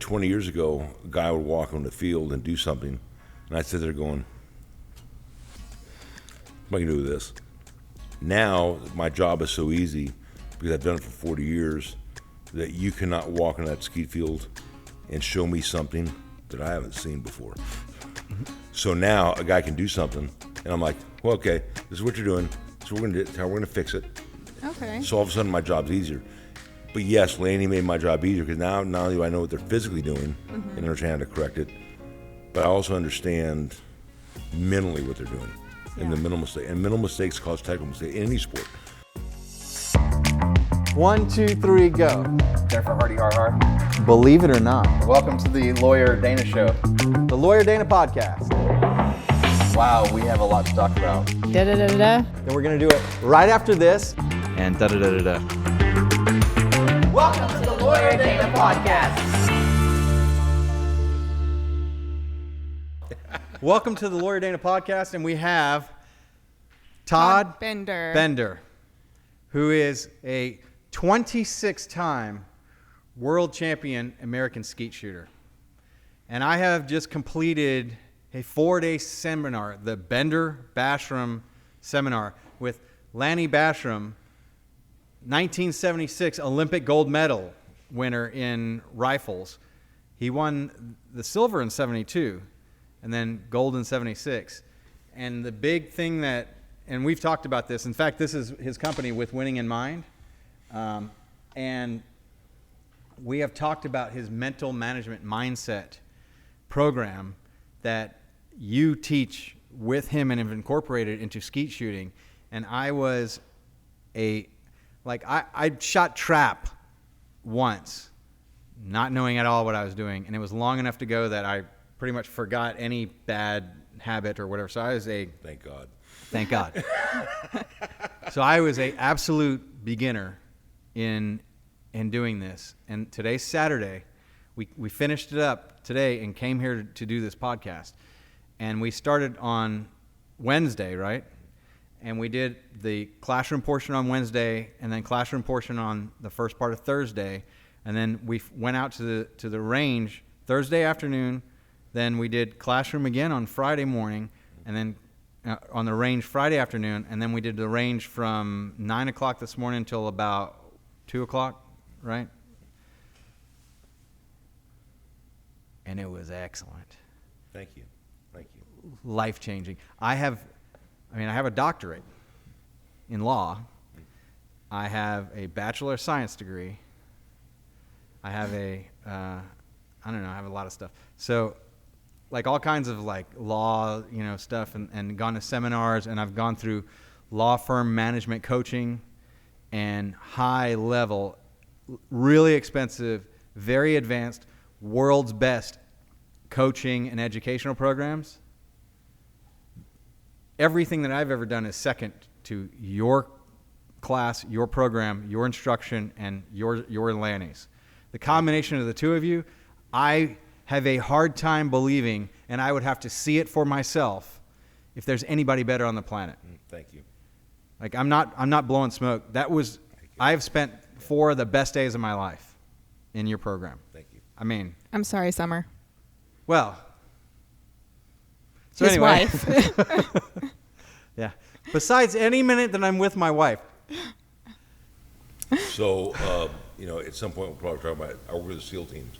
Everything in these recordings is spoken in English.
20 years ago, a guy would walk on the field and do something, and I'd sit there going, what am I going to do with this? Now, my job is so easy because I've done it for 40 years that you cannot walk on that skeet field and show me something that I haven't seen before. So now a guy can do something, and I'm like, well, okay, this is what you're doing. So we're going to do, how we're going to fix it. Okay. So all of a sudden, my job's easier. But yes, Laney made my job easier because now not only do I know what they're physically doing and understand how to correct it, but I also understand mentally what they're doing and the mental mistake. And mental mistakes cause technical mistakes in any sport. 1, 2, 3, go. Jennifer Hardy, har. Believe it or not, Welcome to the Lawyer Dana Show. the Lawyer Dana podcast. Wow, we have a lot to talk about. Da-da-da-da-da. And we're going to do it right after this. And da-da-da-da-da. Welcome to the Lawyer Dana Podcast. Welcome to the Lawyer Dana podcast, and we have Todd Bender, who is a 26-time world champion American skeet shooter. And I have just completed a 4-day seminar, the Bender Bashram seminar, with Lanny Bashram, 1976 Olympic gold medal winner in rifles. He won the silver in 72 and then gold in 76. And the big thing that, and we've talked about this, in fact, this is his company, With Winning in Mind. And we have talked about his mental management mindset program that you teach with him and have incorporated into skeet shooting. And I was I shot trap once, not knowing at all what I was doing. And it was long enough to go that I pretty much forgot any bad habit or whatever. So I was Thank God. Thank God. So I was a absolute beginner in doing this. And today's Saturday. We finished it up today and came here to do this podcast. And we started on Wednesday, right? And we did the classroom portion on Wednesday and then classroom portion on the first part of Thursday. And then we went out to the range Thursday afternoon. Then we did classroom again on Friday morning, and then on the range Friday afternoon. And then we did the range from 9 o'clock this morning until about 2 o'clock, right? And it was excellent. Thank you. Life-changing. I have a doctorate in law. I have a Bachelor of Science degree. I have I have a lot of stuff. So, like all kinds of like law, stuff and gone to seminars, and I've gone through law firm management coaching and high level, really expensive, very advanced, world's best coaching and educational programs. Everything that I've ever done is second to your class, your program, your instruction, and your Lanny's. The combination of the two of you, I have a hard time believing, and I would have to see it for myself, if there's anybody better on the planet. Thank you. Like I'm not blowing smoke. I have spent 4 of the best days of my life in your program. Thank you. I mean, I'm sorry, Summer. well. So His anyway. wife. Yeah. Besides any minute that I'm with my wife. So, at some point we'll probably talk about it. I work with the SEAL teams,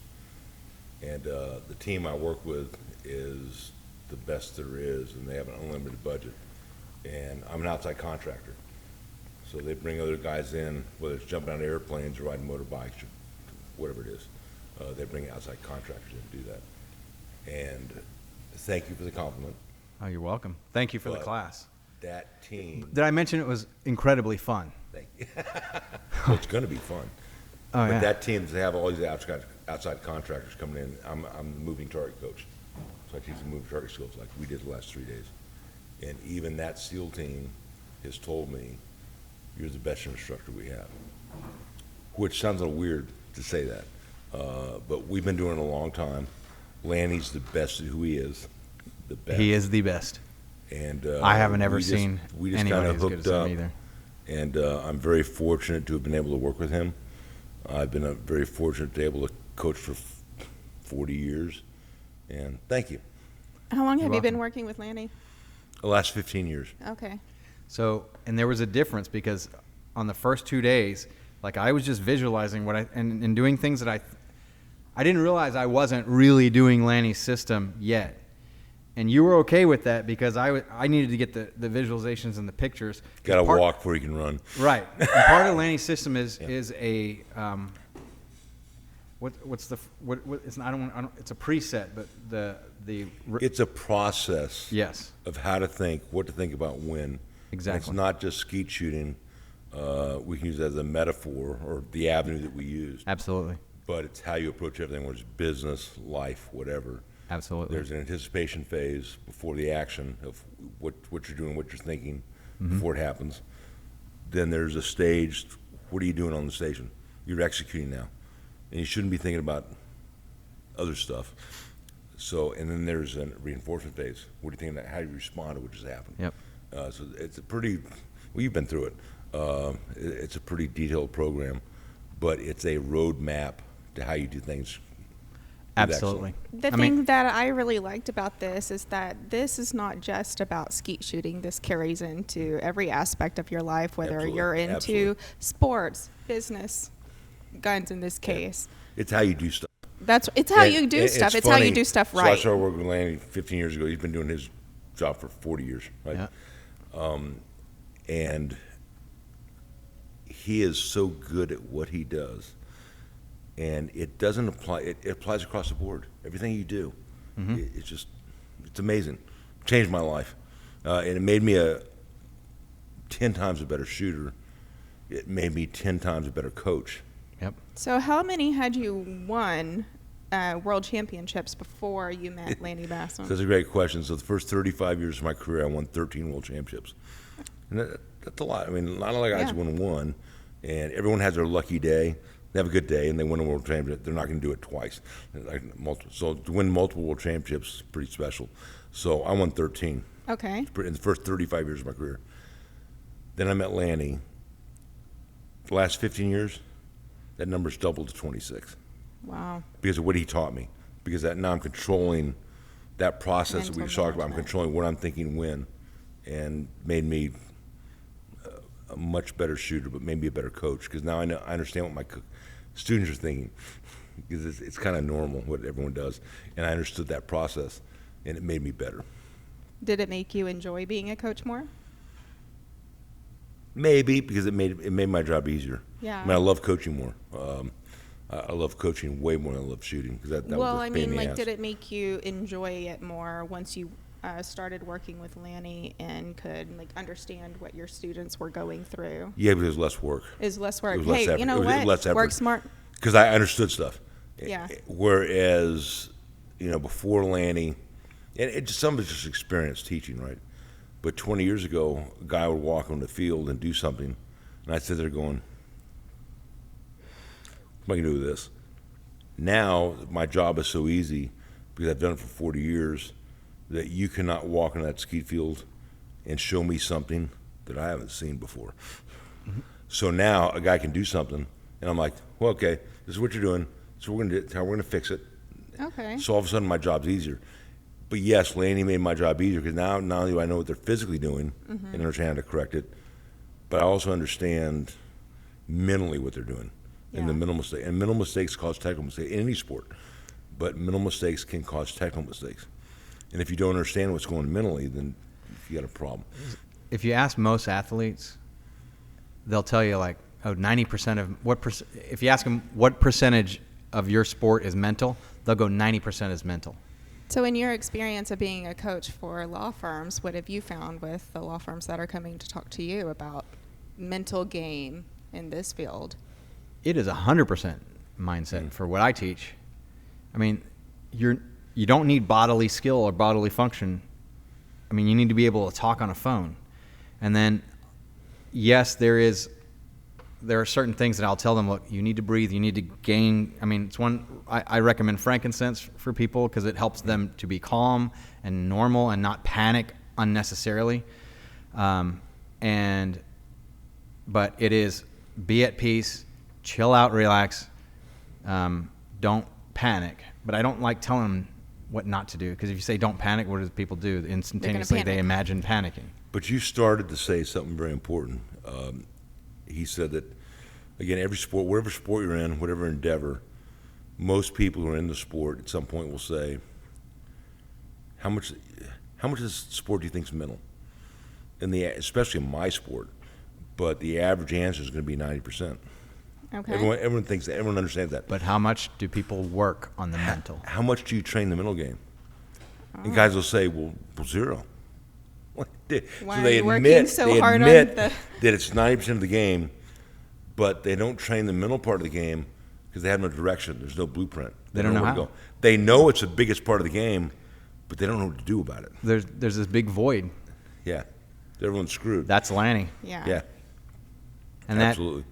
and the team I work with is the best there is, and they have an unlimited budget. And I'm an outside contractor, so they bring other guys in, whether it's jumping out of airplanes or riding motorbikes or whatever it is. They bring outside contractors in to do that. And thank you for the compliment. Oh, you're welcome. Thank you for the But class. That team. Did I mention it was incredibly fun? Thank you. Well, it's going to be fun. Oh, But yeah. that team, they have all these outside contractors coming in. I'm the moving target coach. So I teach them moving target skills like we did the last 3 days. And even that SEAL team has told me, you're the best instructor we have. Which sounds a little weird to say that. But we've been doing it a long time. Lanny's the best at who he is. The best. He is the best. And I haven't ever seen we just anybody kind of as good hooked as him up. either. And I'm very fortunate to have been able to work with him. I've been very fortunate to be able to coach for 40 years, and thank you. How long have you been welcome. working with Lanny? The last 15 years. Okay. So, and there was a difference because on the first 2 days, like I was just visualizing and doing things that I didn't realize I wasn't really doing Lanny's system yet. And you were okay with that because I needed to get the visualizations and the pictures. Got to walk before you can run. Right. And part of Lanny's system is a what's the what it's I don't it's a preset, but It's a process. Yes. Of how to think, what to think about when. Exactly. And it's not just skeet shooting. We can use it as a metaphor or the avenue that we use. Absolutely. But it's how you approach everything, whether it's business, life, whatever. Absolutely. There's an anticipation phase before the action of what you're doing, what you're thinking before it happens. Then there's a stage, what are you doing on the station? You're executing now. And you shouldn't be thinking about other stuff. So, and then there's a reinforcement phase. What do you think about how you respond to what just happened? Yep. So it's a pretty, well, you've been through it. It's a pretty detailed program, but it's a roadmap to how you do things. Absolutely. The thing that I really liked about this is that this is not just about skeet shooting. This carries into every aspect of your life, whether Absolutely. you're into Absolutely. sports, business, guns in this case. It's how you do stuff. It's how And you do stuff. it's It's how you funny. do stuff So I right. started working with Lanny 15 years ago. He's been doing his job for 40 years, right? Yeah. And he is so good at what he does. And it doesn't apply, it applies across the board. Everything you do, it's amazing. Changed my life. And it made me 10 times a better shooter. It made me 10 times a better coach. Yep. So how many had you won World Championships before you met Lanny Bassam? So that's a great question. So the first 35 years of my career, I won 13 World Championships. And that's a lot. I mean, not a lot of guys win one, and everyone has their lucky day. They have a good day, and they win a World Championship. They're not going to do it twice. So to win multiple World Championships is pretty special. So I won 13 Okay. in the first 35 years of my career. Then I met Lanny. The last 15 years, that number's doubled to 26 Wow. because of what he taught me. Because now I'm controlling that process that we Mental just talked about. I'm management. controlling what I'm thinking when, and made me a much better shooter, but maybe a better coach. Because now I understand what my students are thinking. Because it's kind of normal what everyone does, and I understood that process, and it made me better. Did it make you enjoy being a coach more? Maybe because it made my job easier. Yeah. I mean, I love coaching more. I love coaching way more than I love shooting because that Well, was I a pain in mean, the like, ass. did it make you enjoy it more once you started working with Lanny and could like understand what your students were going through? Yeah, but it was less work. Is less work. It was less Hey, effort. you know It was what? less effort. Work smart. Because I understood stuff. Yeah. Whereas, before Lanny, and some of it's just experience teaching, right? But 20 years ago, a guy would walk on the field and do something, and I'd sit there going, what am I going to do with this? Now, my job is so easy because I've done it for 40 years that you cannot walk on that skeet field and show me something that I haven't seen before. Mm-hmm. So now a guy can do something, and I'm like, well, okay, this is what you're doing. So how we're going to fix it. Okay. So all of a sudden, my job's easier. But yes, Lanny made my job easier because now not only do I know what they're physically doing and understand how to correct it, but I also understand mentally what they're doing and the Yeah. mental mistake. And mental mistakes cause technical mistakes in any sport, but mental mistakes can cause technical mistakes. And if you don't understand what's going on mentally, then you got a problem. If you ask most athletes, they'll tell you like, oh, 90% of if you ask them what percentage of your sport is mental, they'll go 90% is mental. So in your experience of being a coach for law firms, what have you found with the law firms that are coming to talk to you about mental game in this field? It is 100% mindset for what I teach. I mean, you don't need bodily skill or bodily function. I mean, you need to be able to talk on a phone. And then, yes, there are certain things that I'll tell them, look, you need to breathe, you need to gain. I mean, it's one, I recommend frankincense for people because it helps them to be calm and normal and not panic unnecessarily. But it is be at peace, chill out, relax. Don't panic, but I don't like telling them what not to do, because if you say don't panic, what do people do? Instantaneously, they panic. imagine panicking. But you started to say something very important. He said that, again, every sport, whatever sport you're in, whatever endeavor, most people who are in the sport at some point will say, how much of this sport do you think is mental? Especially in my sport, but the average answer is going to be 90%. Okay. Everyone thinks that. Everyone understands that. But how much do people work on the mental? How much do you train the mental game? And guys will say, well, zero. Why are you working so hard on the- that it's 90% of the game, but they don't train the mental part of the game because they have no direction. There's no blueprint. They don't know where how. to go. They know it's the biggest part of the game, but they don't know what to do about it. There's this big void. Yeah. Everyone's screwed. That's Lanny. Yeah. Yeah. And Absolutely.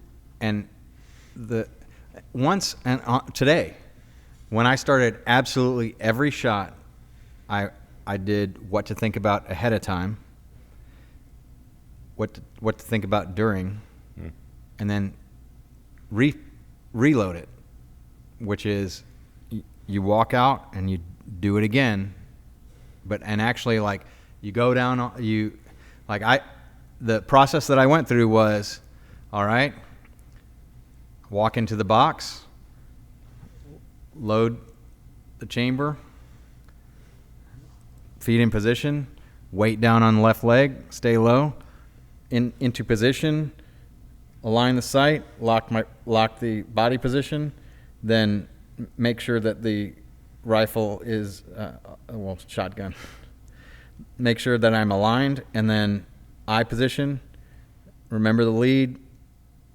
Today, when I started absolutely every shot, I did what to think about ahead of time, what to think about during, and then reload it, which is you walk out and you do it again, and actually, like, you go down, the process that I went through was, all right, walk into the box, load the chamber, feet in position, weight down on the left leg, stay low, into position, align the sight, lock the body position, then make sure that the rifle is, shotgun. Make sure that I'm aligned, and then eye position, remember the lead,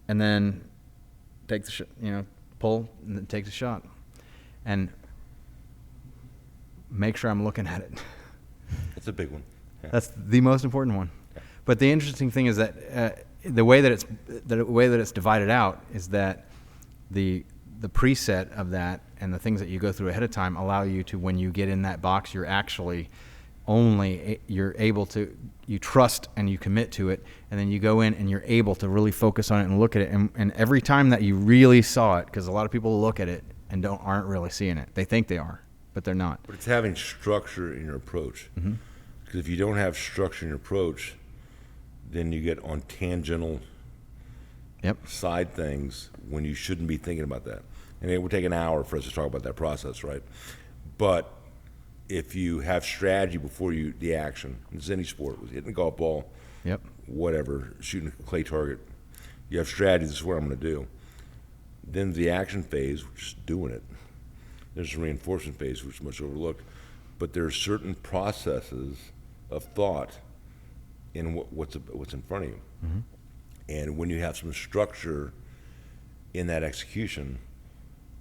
and then take the pull, and then take the shot. And make sure I'm looking at it. That's a big one. Yeah. That's the most important one. But the interesting thing is that the way that it's divided out is that the preset of that and the things that you go through ahead of time allow you to, when you get in that box, you're actually you're able to, you trust and you commit to it, and then you go in and you're able to really focus on it and look at it. And every time that you really saw it, because a lot of people look at it and aren't really seeing it. They think they are, but they're not. But it's having structure in your approach. Because if you don't have structure in your approach, then you get on tangential side things when you shouldn't be thinking about that. And it would take an hour for us to talk about that process, right? But if you have strategy before the action, it's any sport, hitting a golf ball, whatever, shooting a clay target, you have strategy, this is what I'm going to do. Then the action phase, which is doing it. There's the reinforcement phase, which is much overlooked. But there are certain processes of thought in what's in front of you. And when you have some structure in that execution,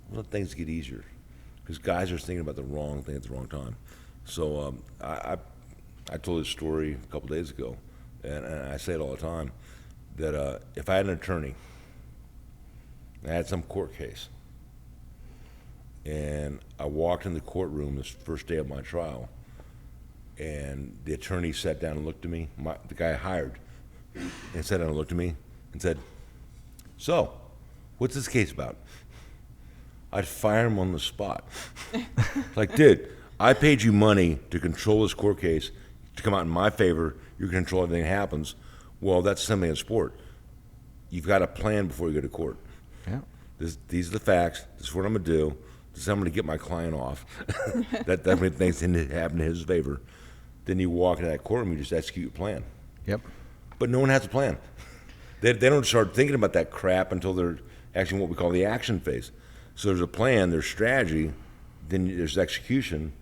well, things get easier. Because guys are thinking about the wrong thing at the wrong time. So I told this story a couple days ago, and I say it all the time, that if I had an attorney, I had some court case, and I walked in the courtroom this first day of my trial, and the attorney sat down and looked at me, the guy I hired, and sat down and looked at me and said, "So, what's this case about?" I'd fire him on the spot. Like, dude, I paid you money to control this court case to come out in my favor. You control everything that happens. Well, that's something in sport. You've got a plan before you go to court. Yeah. These are the facts. This is what I'm going to do. This is how I'm going to get my client off. that many things didn't happen in his favor. Then you walk into that courtroom, you just execute your plan. Yep. But no one has a plan. They don't start thinking about that crap until they're actually in what we call the action phase. So there's a plan, there's strategy, then there's execution,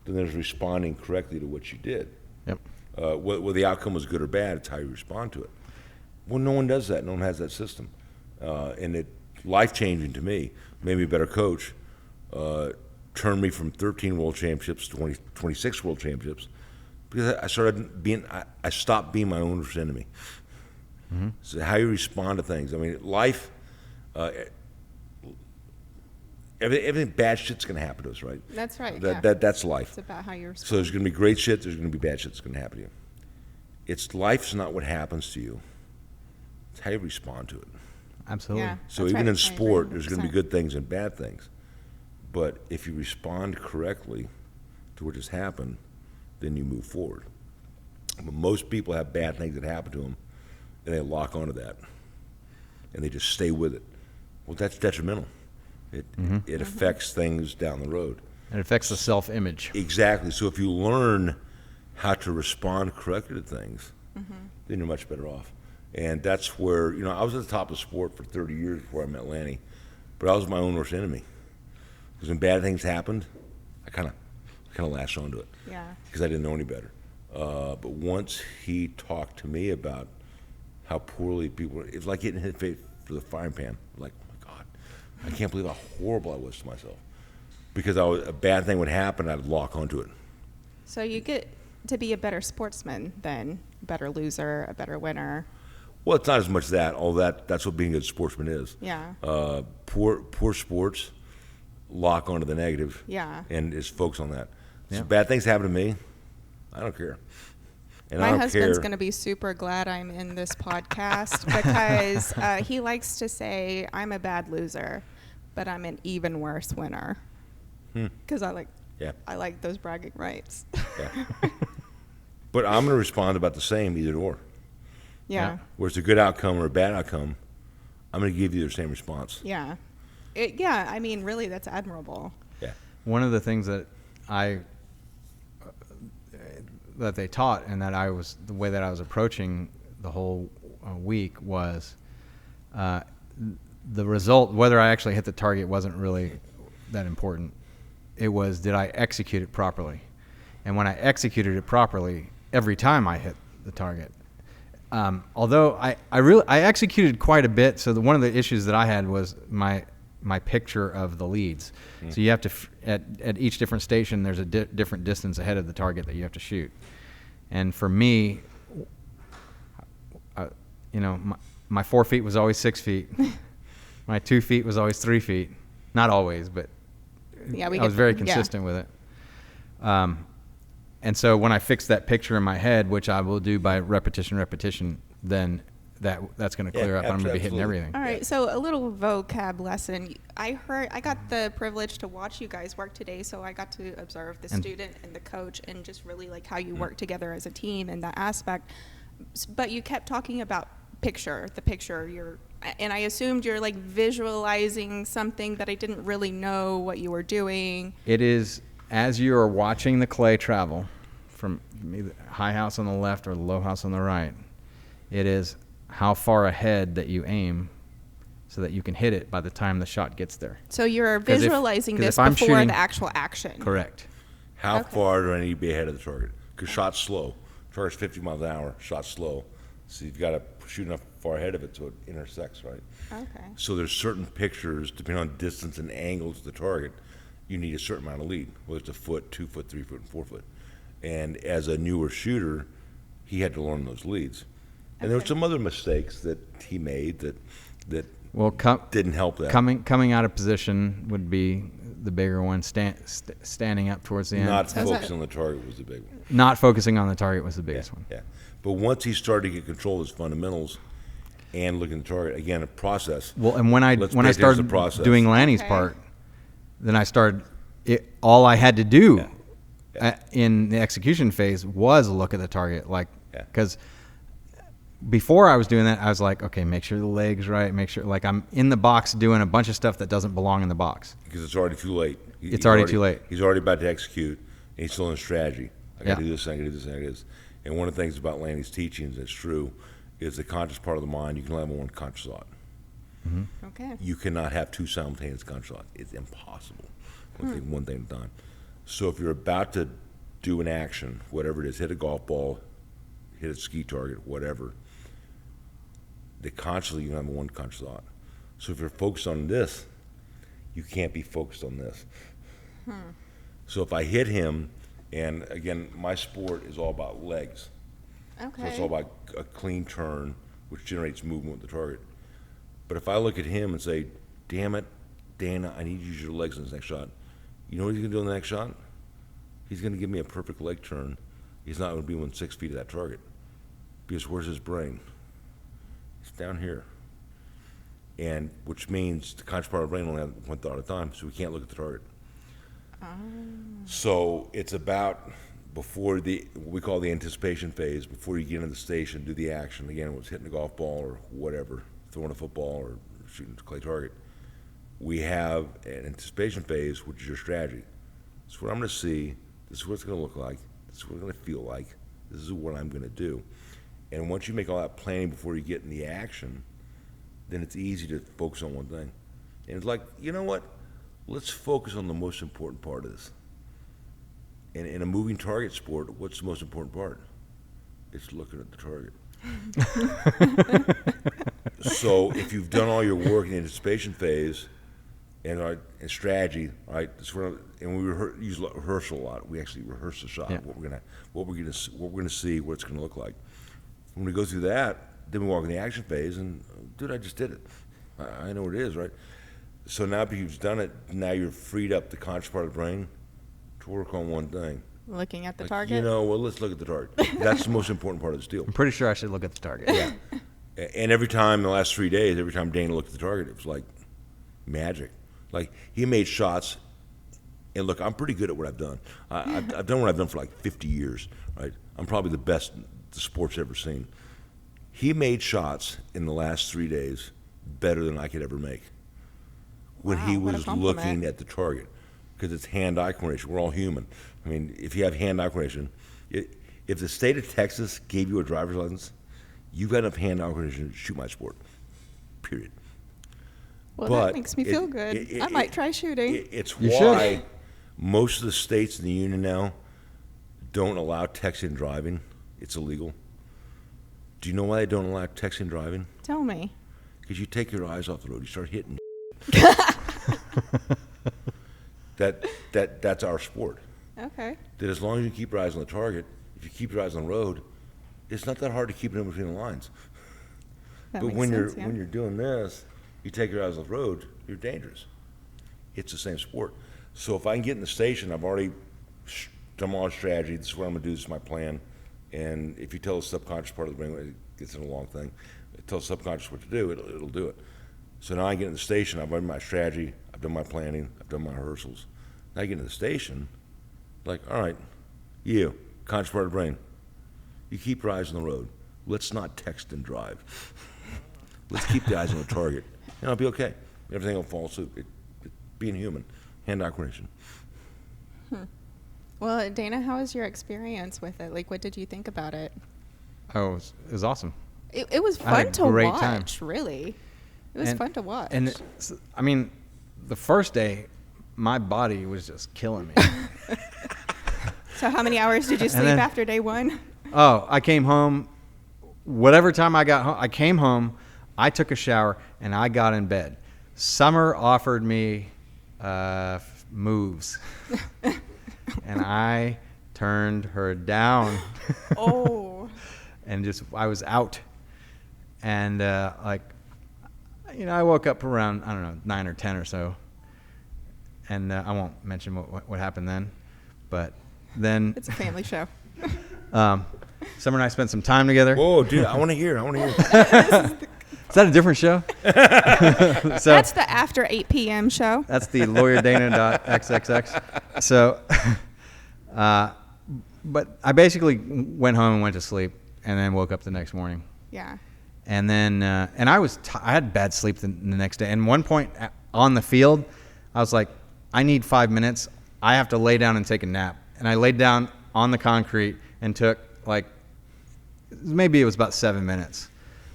then there's responding correctly to what you did. Yep. Whether the outcome was good or bad, it's how you respond to it. Well, no one does that. No one has that system. And it's life-changing to me. Made me a better coach. Turned me from 13 world championships to 26 world championships. Because I stopped being my own worst enemy. So how you respond to things. I mean, life, everything bad shit's going to happen to us, right? That's right. That's life. It's about how you respond. So there's going to be great shit, there's going to be bad shit that's going to happen to you. Life's not what happens to you. It's how you respond to it. Absolutely. Yeah, So that's even right. in I sport, agree there's going to be 100%. good things and bad things. But if you respond correctly to what just happened, then you move forward. But most people have bad things that happen to them, and they lock onto that, and they just stay with it. Well, that's detrimental. It affects things down the road. It affects the self-image. Exactly. So if you learn how to respond correctly to things, then you're much better off. And that's where, I was at the top of the sport for 30 years before I met Lanny, but I was my own worst enemy. Because when bad things happened, I kind of latched onto it. Yeah. Because I didn't know any better. But once he talked to me about how poorly people were, it's like getting hit for the frying pan. Like, oh my God, I can't believe how horrible I was to myself. Because a bad thing would happen, I'd lock onto it. So you get to be a better sportsman then, a better loser, a better winner. Well, it's not as much that. All that's what being a good sportsman is. Yeah. Poor sports lock onto the negative. Yeah. And just focus on that. Yeah. So bad things happen to me, I don't care. And My I don't husband's care. going to be super glad I'm in this podcast because he likes to say I'm a bad loser, but I'm an even worse winner. Because I like those bragging rights. Yeah. But I'm going to respond about the same either or. Yeah. Where it's a good outcome or a bad outcome, I'm going to give you the same response. Yeah. I mean, really, that's admirable. Yeah. One of the things that that they taught and that the way that I was approaching the whole week was the result, whether I actually hit the target wasn't really that important. It was, did I execute it properly? And when I executed it properly, every time I hit the target. Although I executed quite a bit, so one of the issues that I had was my picture of the leads. So you have to at each different station, there's a different distance ahead of the target that you have to shoot. And for me, my 4 feet was always 6 feet. My 2 feet was always 3 feet. Not always, but Yeah, I was very consistent with it. And so when I fix that picture in my head, which I will do by repetition, then that's going to clear up. I'm going to be hitting absolutely. All everything. right, so a little vocab lesson. I got the privilege to watch you guys work today, so I got to observe the student and the coach and just really like how you work together as a team in that aspect. But you kept talking about the picture. And I assumed you're like visualizing something that I didn't really know what you were doing. It is, as you are watching the clay travel from the high house on the left or the low house on the right, it is how far ahead that you aim so that you can hit it by the time the shot gets there. So you're 'Cause visualizing if this I'm before shooting- the actual action. Correct. How Okay. far do I need to be ahead of the target? Because shot's slow. Target's 50 miles an hour. Shot's slow. So you've got to shoot enough far ahead of it so it intersects, right? Okay. So there's certain pictures, depending on distance and angles of the target, you need a certain amount of lead, whether it's a foot, 2 foot, 3 foot, and 4 foot. And as a newer shooter, he had to learn those leads. And there were Okay. some other mistakes that he made that Well, didn't help that. coming out of position would be the bigger one. Standing up towards the end. Not How's that? focusing on the target was the big one. Not focusing on the target was the biggest one. Yeah. But once he started to get control of his fundamentals and looking at the target, again, a process. Well, and when I Let's when pay I attention to started the process. doing Lanny's Okay. part, then I started. All I had to do Yeah. in the execution phase was look at the target, Yeah. because before I was doing that, I was like, okay, make sure the leg's right, make sure I'm in the box doing a bunch of stuff that doesn't belong in the box. Because it's already too late. It's already too late. He's already about to execute, and he's still in strategy. I got to Yeah. do this, I got to do this, I got to do this. And one of the things about Lanny's teachings that's true is the conscious part of the mind, you can only have one conscious thought. Okay. You cannot have two simultaneous conscious thoughts. It's impossible. One thing at a time. So if you're about to do an action, whatever it is, hit a golf ball, hit a ski target, whatever, consciously you can have one conscious thought. So if you're focused on this, you can't be focused on this. So if I hit him, and again, my sport is all about legs. Okay. So it's all about a clean turn, which generates movement with the target. But if I look at him and say, damn it, Dana, I need you to use your legs in this next shot. You know what he's going to do in the next shot? He's going to give me a perfect leg turn. He's not going to be within 6 feet of that target. Because where's his brain? It's down here. And which means the conscious part of the brain only has one thought at a time, so we can't look at the target. So it's about before what we call the anticipation phase, before you get into the station, do the action. Again, it was hitting a golf ball or whatever, throwing a football or shooting a clay target. We have an anticipation phase, which is your strategy. This is what I'm going to see. This is what it's going to look like. This is what it's going to feel like. This is what I'm going to do. And once you make all that planning before you get in the action, then it's easy to focus on one thing. And it's like, you know what? Let's focus on the most important part of this. And in a moving target sport, what's the most important part? It's looking at the target. So if you've done all your work in the anticipation phase and strategy, all right, and we use rehearsal a lot. We actually rehearse the shot, what we're gonna see, what it's gonna look like. When we go through that, then we walk in the action phase, and dude, I just did it. I know what it is, right? So now that you've done it, now you're freed up the conscious part of the brain to work on one thing. Looking at the Like, target? you know, well, let's look at the target. That's the most important part of this deal. I'm pretty sure I should look at the target. Yeah. And every time, the last 3 days, every time Dana looked at the target, it was like magic. Like, he made shots, and look, I'm pretty good at what I've done. I've done what I've done for like 50 years, right? I'm probably the best the sport's ever seen. He made shots in the last 3 days better than I could ever make when he Wow, what a was compliment. looking at the target, because it's hand-eye coordination. We're all human. I mean, if you have hand-eye coordination, if the state of Texas gave you a driver's license, you've got enough hand-eye coordination to shoot my sport, period. Well, But that makes me feel good. I might try shooting. It's You why should. most of the states in the union now don't allow texting and driving. It's illegal. Do you know why they don't allow texting and driving? Tell me. Because you take your eyes off the road, you start hitting. That's our sport. Okay. That as long as you keep your eyes on the target, if you keep your eyes on the road, it's not that hard to keep it in between the lines. That But makes when sense, when you're doing this, you take your eyes off the road, you're dangerous. It's the same sport. So if I can get in the station, I've already done all strategy. This is what I'm going to do. This is my plan. And if you tell the subconscious part of the brain, it gets in a long thing. Tell the subconscious what to do, it'll do it. So now I get in the station. I've done my strategy. I've done my planning. I've done my rehearsals. Now I get in the station, like, all right, you, conscious part of the brain, you keep your eyes on the road. Let's not text and drive. Let's keep the eyes on the target, and I'll be okay. Everything will fall suit. Being human, hand-eye coordination. Well, Dana, how was your experience with it? Like, what did you think about it? Oh, it was awesome. It was I had a fun to great watch, time. really. It was fun to watch. And I mean, the first day, my body was just killing me. So how many hours did you sleep then- after day one? Oh, I came home. Whatever time I got home, I came home. I took a shower and I got in bed. Summer offered me moves, and I turned her down. Oh. And I was out, and I woke up around, I don't know, 9 or 10 or so, and I won't mention what happened then, but then It's a family show. Summer and I spent some time together. Whoa, dude, I want to hear. Is that a different show? So That's the after 8 p.m. show. that's the lawyerdana.xxx. So, but I basically went home and went to sleep, and then woke up the next morning. Yeah. And then, and I had bad sleep the next day. And one point on the field, I was like, I need 5 minutes. I have to lay down and take a nap. And I laid down on the concrete and took maybe it was about 7 minutes.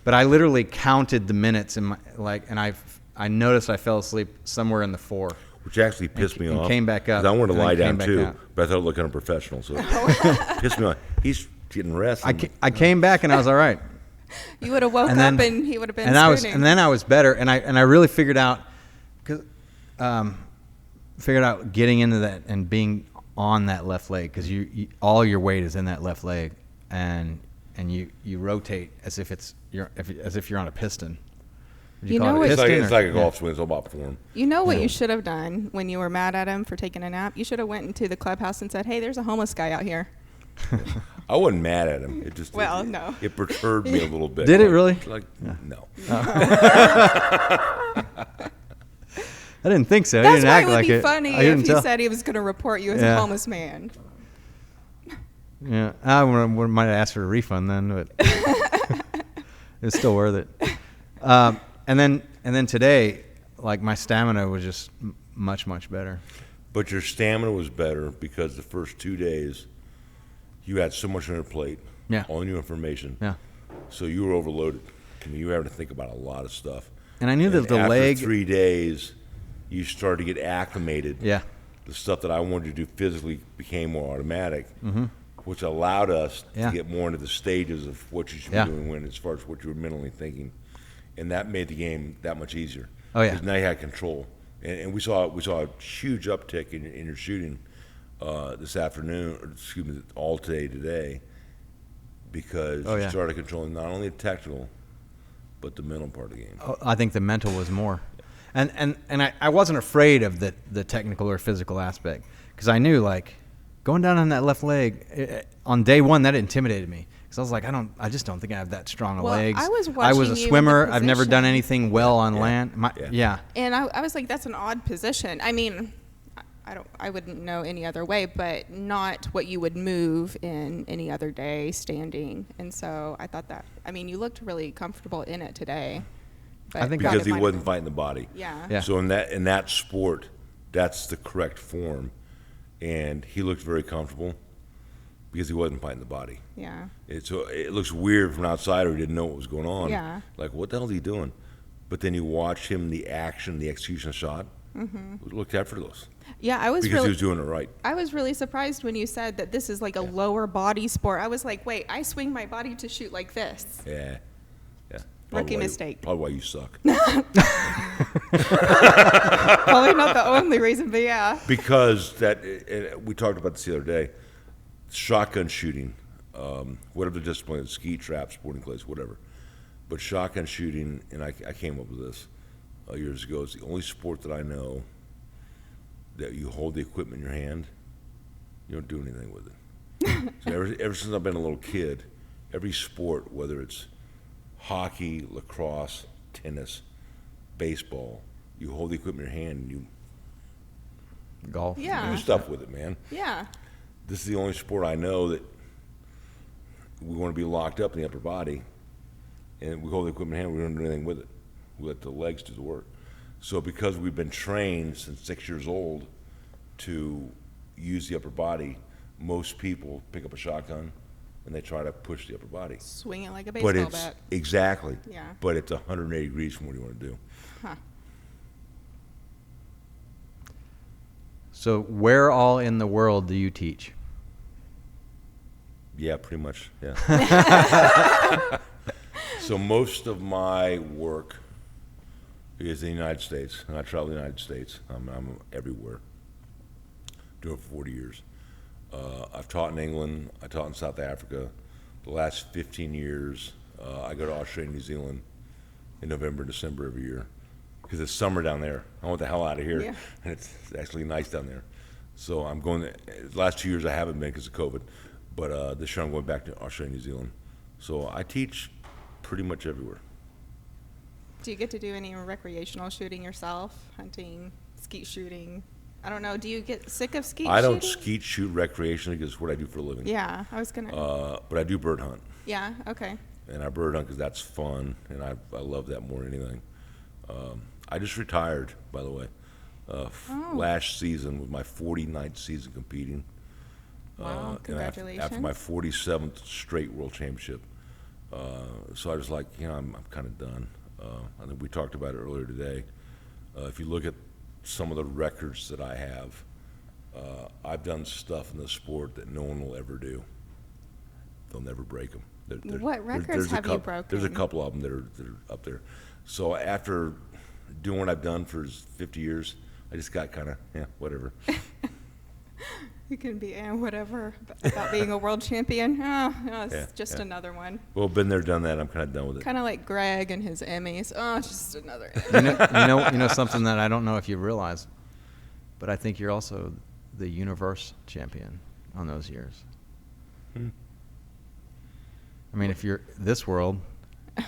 But I literally counted the minutes and I noticed I fell asleep somewhere in the 4. Which actually pissed me and off. came back up, 'Cause I wanted to and then lie came down back too, out. but I thought it looked unprofessional, so it pissed me off. He's getting rest. I came back and I was all right. You would have woke And then- up and he would have been spooning. And then I was better, and I really figured out getting into that and being on that left leg, because you all your weight is in that left leg, and you rotate as if you're on a piston. Would You call know it a what- piston it's or- like a golf swing. It's all about form. You know what you should have done when you were mad at him for taking a nap? You should have went into the clubhouse and said, "Hey, there's a homeless guy out here." I wasn't mad at him. It just No. It perturbed me a little bit. Did it really? Like no. I didn't think so. I That's didn't why act it would like be it. funny I if didn't he tell. said he was going to report you as Yeah. a homeless man. Yeah, I might have asked for a refund then, but it's still worth it. And then today, like my stamina was just much better. But your stamina was better because the first 2 days you had so much on your plate, Yeah. all new information. Yeah. So you were overloaded. I mean, you were having to think about a lot of stuff. And I knew that the after leg. 3 days, you started to get acclimated. Yeah. The stuff that I wanted to do physically became more automatic, which allowed us Yeah. to get more into the stages of what you should Yeah. be doing when, as far as what you were mentally thinking, and that made the game that much easier. Oh, yeah. Because now you had control, and we saw a huge uptick in your shooting this afternoon, or excuse me, all today, because Oh, you yeah. started controlling not only the technical, but the mental part of the game. Oh, I think the mental was more. And I wasn't afraid of the technical or physical aspect because I knew, like, going down on that left leg on day one, that intimidated me because I was like, I just don't think I have that strong of Well, legs. I was I was watching a you in the swimmer. I've never done position. anything well on land. Yeah. And I was like, that's an odd position. I mean, I wouldn't know any other way, but not what you would move in any other day standing. And so I thought that, I mean, you looked really comfortable in it today. But I think thought Because it he might wasn't have fighting the body. been- Yeah. Yeah. So in that sport, that's the correct form, and he looked very comfortable because he wasn't fighting the body. Yeah. So it looks weird from an outsider who didn't know what was going on. Yeah. Like, what the hell is he doing? But then you watch him, the action, the execution shot, it looked effortless Yeah, I was because he really was doing it right. I was really surprised when you said that this is like a lower body sport. I was like, wait, I swing my body to shoot like this. Yeah. Yeah. Rookie why- mistake. Probably why you suck. Probably not the only reason, but yeah. Because we talked about this the other day, shotgun shooting, whatever the discipline is, skeet, trap, sporting clays, whatever. But shotgun shooting, and I came up with this years ago, it's the only sport that I know that you hold the equipment in your hand, you don't do anything with it. So ever since I've been a little kid, every sport, whether it's hockey, lacrosse, tennis, baseball, you hold the equipment in your hand and you Golf. Yeah. do stuff with it, man. Yeah. This is the only sport I know that we want to be locked up in the upper body, and we hold the equipment in hand, we don't do anything with it. We let the legs do the work. So because we've been trained since 6 years old to use the upper body, most people pick up a shotgun and they try to push the upper body. Swing it like a baseball But it's bat. exactly. Yeah. But it's 180 degrees from what you want to do. Huh. So where all in the world do you teach? Yeah, pretty much. Yeah. So most of my work is in the United States, and I travel the United States. I'm everywhere. Doing it for 40 years. I've taught in England. I taught in South Africa. The last 15 years, I go to Australia and New Zealand in November and December every year because it's summer down there. I want the hell out of here, Yeah. and it's actually nice down there. So I'm going. The last 2 years I haven't been because of COVID, but this year I'm going back to Australia and New Zealand. So I teach pretty much everywhere. Do you get to do any recreational shooting yourself? Hunting, skeet shooting? I don't know. Do you get sick of skeet I don't shooting? skeet shoot recreationally because it's what I do for a living. Yeah, I was going to. But I do bird hunt, Yeah, okay. and I bird hunt because that's fun, and I love that more than anything. I just retired, by the way. Last season was my 49th season competing. Wow, and after congratulations. my 47th straight world championship. So I was like, I'm kind of done. I think we talked about it earlier today. If you look at some of the records that I have, I've done stuff in the sport that no one will ever do. They'll never break them. What records have you broken? There's a couple of them that are up there. So after doing what I've done for 50 years, I just got kind of, whatever. You can be whatever about being a world champion. Oh, it's Yeah, just yeah. another one. Well, been there, done that. I'm kind of done with it. Kind of like Greg and his Emmys. Oh, just another. You know something that I don't know if you realize, but I think you're also the universe champion on those years. I mean, if you're this world, I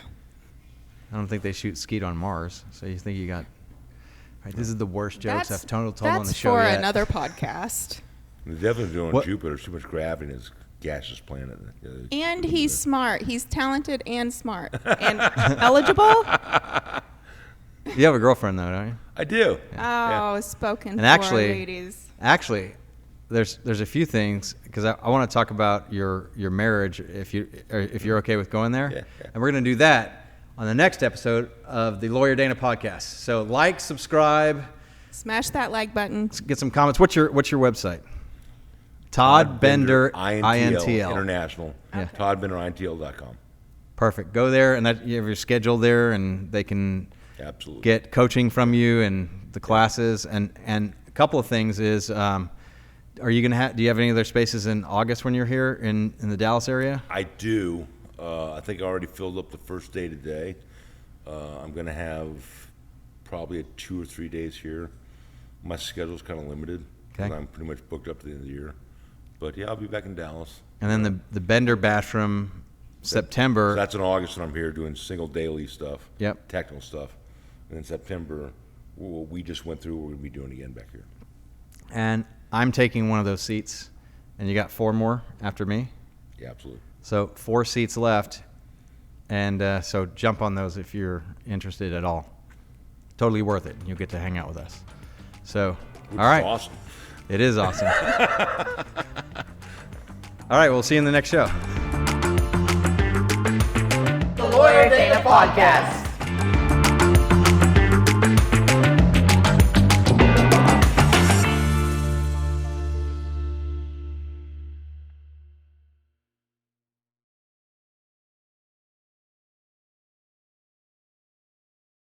don't think they shoot skeet on Mars. So you think you got right, this is the worst jokes I've told on the That's show for yet. another podcast. The devil's doing What- Jupiter. Too much gravity in his gaseous planet. And he's smart. He's talented and smart. And eligible? You have a girlfriend though, don't you? I do. Oh, spoken And for, actually, ladies. there's a few things because I want to talk about your marriage if you're okay with going there, Yeah. and we're going to do that on the next episode of the Lawyer Dana podcast. So like, subscribe, Smash that like button. get some comments. What's your website? Todd Bender INTL. International. Yeah. ToddBenderINTL.com. Perfect. Go there, and you have your schedule there, and they can Absolutely. get coaching from you and the classes. And a couple of things is, are you gonna do you have any other spaces in August when you're here in the Dallas area? I do. I think I already filled up the first day today. I'm going to have probably 2 or 3 days here. My schedule's kind of limited. Okay. I'm pretty much booked up to the end of the year. But yeah, I'll be back in Dallas. And then the Bender Bash from September. So that's in August when I'm here doing single daily stuff. Yep. Technical stuff. And in September, what we just went through, we're going to be doing again back here. And I'm taking one of those seats, and you got 4 more after me. Yeah, absolutely. So 4 seats left, and so jump on those if you're interested at all. Totally worth it. You'll get to hang out with us. So, Which all right. is awesome. It is awesome. All right, we'll see you in the next show. The Lawyer Dana Podcast.